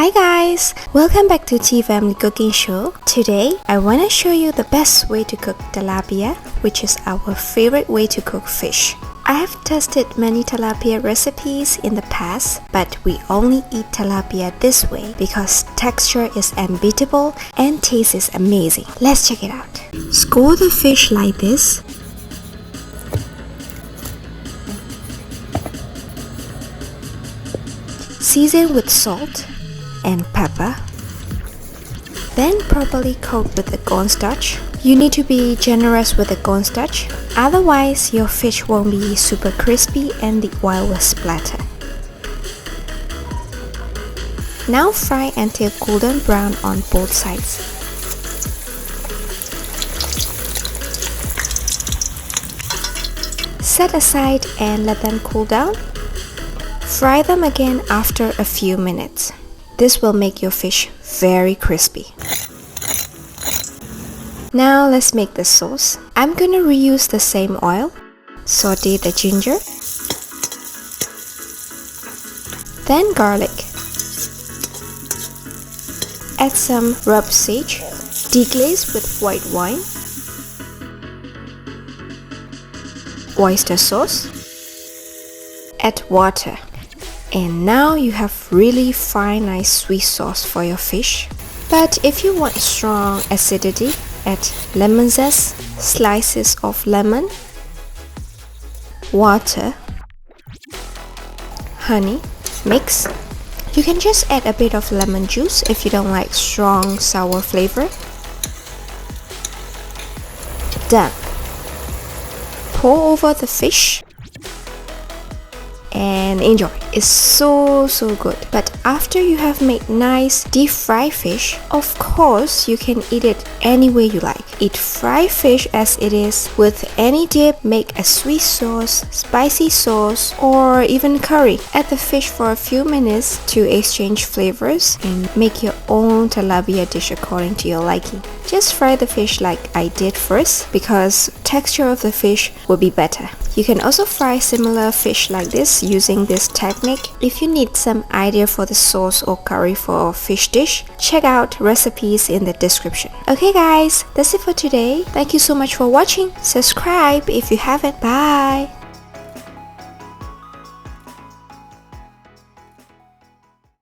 Hi guys! Welcome back to Tea Family Cooking Show. Today, I want to show you the best way to cook tilapia, which is our favorite way to cook fish. I have tested many tilapia recipes in the past, but we only eat tilapia this way because texture is unbeatable and taste is amazing. Let's check it out. Score the fish like this. Season with salt and pepper. Then properly coat with the cornstarch. You need to be generous with the cornstarch, otherwise your fish won't be super crispy and the oil will splatter. Now fry until golden brown on both sides. Set aside and let them cool down. Fry them again after a few minutes. This will make your fish very crispy. Now let's make the sauce. I'm gonna reuse the same oil. Saute the ginger. Then garlic. Add some rubbed sage. Deglaze with white wine. Oyster sauce. Add water. And now you have really fine, nice sweet sauce for your fish. But if you want strong acidity, add lemon zest, slices of lemon, water, honey, mix. You can just add a bit of lemon juice if you don't like strong sour flavor. Done. Pour over the fish and enjoy. It's so good. But after you have made nice deep fried fish, of course you can eat it any way you like. Eat fried fish as it is with any dip. Make a sweet sauce, spicy sauce, or even curry. Add the fish for a few minutes to exchange flavors and make your own tilapia dish according to your liking. Just fry the fish like I did first because texture of the fish will be better. You can also fry similar fish like this using this technique. If you need some idea for the sauce or curry for a fish dish, check out recipes in the description. Okay guys, that's it for today. Thank you so much for watching. Subscribe if you haven't. Bye!